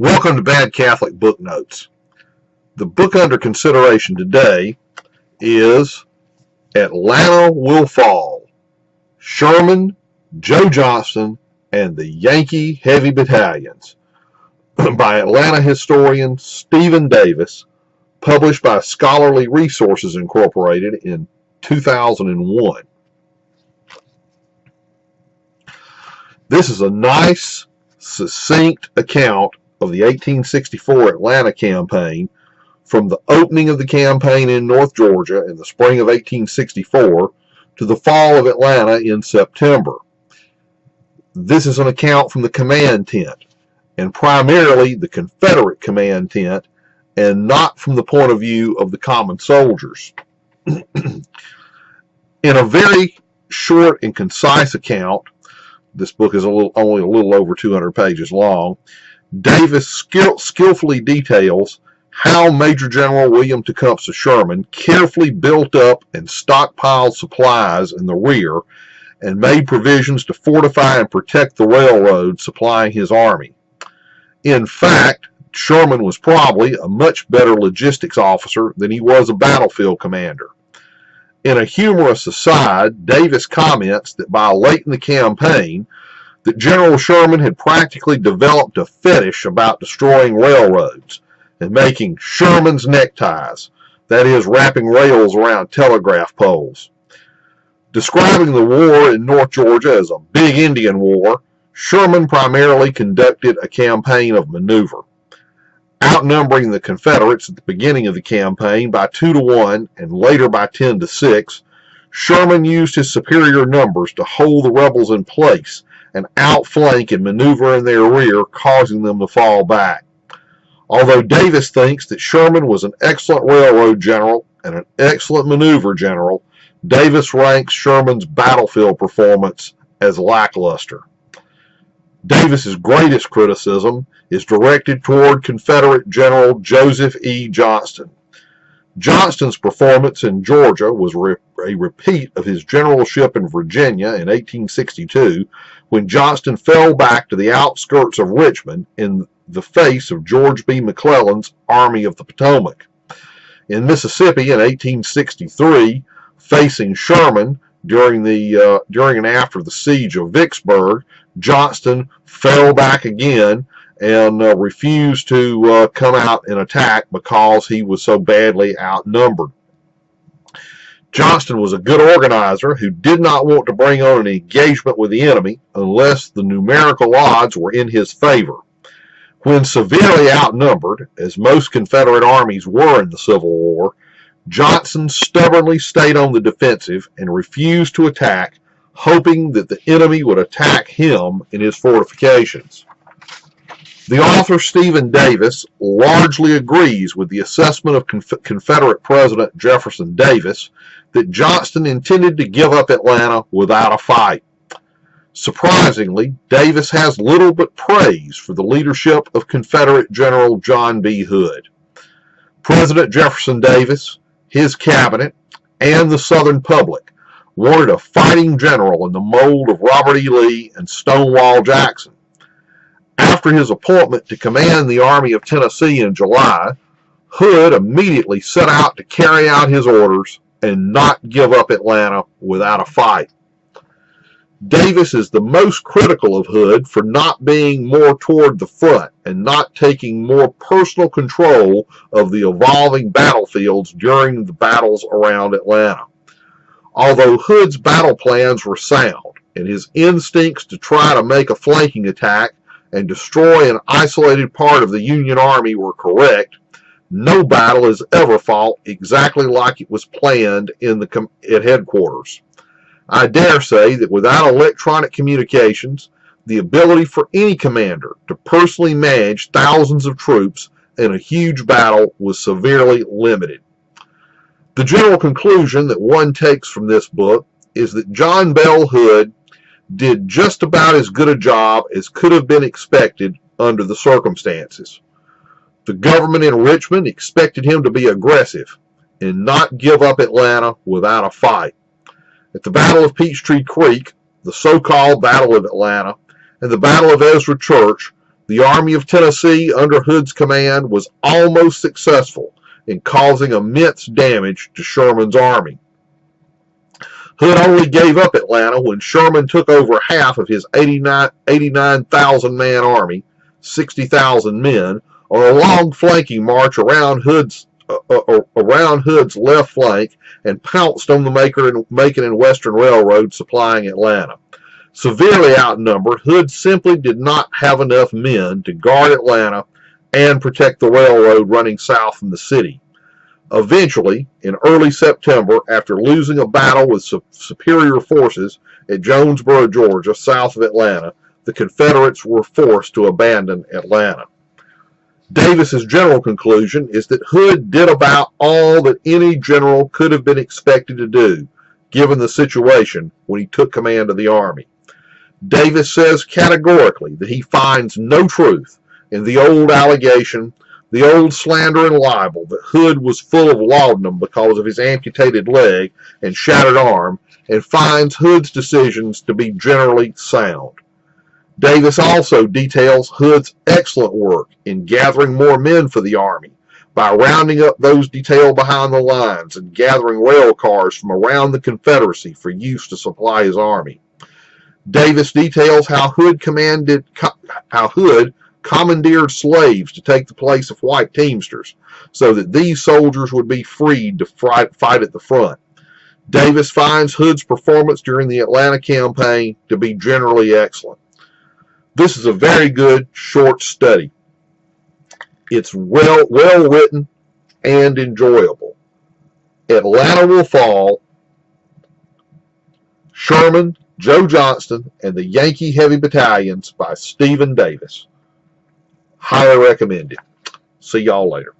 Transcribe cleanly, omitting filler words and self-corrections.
Welcome to Bad Catholic Book Notes. The book under consideration today is Atlanta Will Fall, Sherman, Joe Johnston, and the Yankee Heavy Battalions by Atlanta historian Stephen Davis, published by Scholarly Resources Incorporated in 2001. This is a nice, succinct account of the 1864 Atlanta campaign, from the opening of the campaign in North Georgia in the spring of 1864 to the fall of Atlanta in September. This is an account from the command tent, and primarily the Confederate command tent, and not from the point of view of the common soldiers. In a very short and concise account, this book is only a little over 200 pages long, Davis skillfully details how Major General William Tecumseh Sherman carefully built up and stockpiled supplies in the rear and made provisions to fortify and protect the railroad supplying his army. In fact, Sherman was probably a much better logistics officer than he was a battlefield commander. In a humorous aside, Davis comments that by late in the campaign, that General Sherman had practically developed a fetish about destroying railroads and making Sherman's neckties, that is, wrapping rails around telegraph poles. Describing the war in North Georgia as a big Indian war, Sherman primarily conducted a campaign of maneuver. Outnumbering the Confederates at the beginning of the campaign by 2-1 and later by 10-6, Sherman used his superior numbers to hold the rebels in place and outflank and maneuver in their rear, causing them to fall back. Although Davis thinks that Sherman was an excellent railroad general and an excellent maneuver general, Davis ranks Sherman's battlefield performance as lackluster. Davis's greatest criticism is directed toward Confederate General Joseph E. Johnston. Johnston's performance in Georgia was a repeat of his generalship in Virginia in 1862, when Johnston fell back to the outskirts of Richmond in the face of George B. McClellan's Army of the Potomac. In Mississippi in 1863, facing Sherman during and after the siege of Vicksburg, Johnston fell back again and refused to come out and attack because he was so badly outnumbered. Johnston was a good organizer who did not want to bring on an engagement with the enemy unless the numerical odds were in his favor. When severely outnumbered, as most Confederate armies were in the Civil War, Johnston stubbornly stayed on the defensive and refused to attack, hoping that the enemy would attack him in his fortifications. The author Stephen Davis largely agrees with the assessment of Confederate President Jefferson Davis that Johnston intended to give up Atlanta without a fight. Surprisingly, Davis has little but praise for the leadership of Confederate General John B. Hood. President Jefferson Davis, his cabinet, and the Southern public wanted a fighting general in the mold of Robert E. Lee and Stonewall Jackson. After his appointment to command the Army of Tennessee in July, Hood immediately set out to carry out his orders and not give up Atlanta without a fight. Davis is the most critical of Hood for not being more toward the front and not taking more personal control of the evolving battlefields during the battles around Atlanta. Although Hood's battle plans were sound and his instincts to try to make a flanking attack and destroy an isolated part of the Union Army were correct, no battle is ever fought exactly like it was planned at headquarters. I dare say that without electronic communications, the ability for any commander to personally manage thousands of troops in a huge battle was severely limited. The general conclusion that one takes from this book is that John Bell Hood did just about as good a job as could have been expected under the circumstances. The government in Richmond expected him to be aggressive and not give up Atlanta without a fight. At the Battle of Peachtree Creek, the so-called Battle of Atlanta, and the Battle of Ezra Church, the The Army of Tennessee, under Hood's command, was almost successful in causing immense damage to Sherman's army. Hood only gave up Atlanta when Sherman took over half of his 89,000-man army, 60,000 men, on a long flanking march around Hood's left flank and pounced on the Macon and Western Railroad supplying Atlanta. Severely outnumbered, Hood simply did not have enough men to guard Atlanta and protect the railroad running south from the city. Eventually, in early September, after losing a battle with superior forces at Jonesboro, Georgia, south of Atlanta, the Confederates were forced to abandon Atlanta. Davis's general conclusion is that Hood did about all that any general could have been expected to do, given the situation when he took command of the army. Davis says categorically that he finds no truth in the old allegation, the old slander and libel that Hood was full of laudanum because of his amputated leg and shattered arm, and finds Hood's decisions to be generally sound. Davis also details Hood's excellent work in gathering more men for the army by rounding up those detailed behind the lines and gathering rail cars from around the Confederacy for use to supply his army. Davis details how Hood commandeered slaves to take the place of white teamsters so that these soldiers would be freed to fight at the front. Davis finds Hood's performance during the Atlanta campaign to be generally excellent. This is a very good short study. It's well written and enjoyable. Atlanta Will Fall, Sherman, Joe Johnston, and the Yankee Heavy Battalions by Stephen Davis. Highly recommended. See y'all later.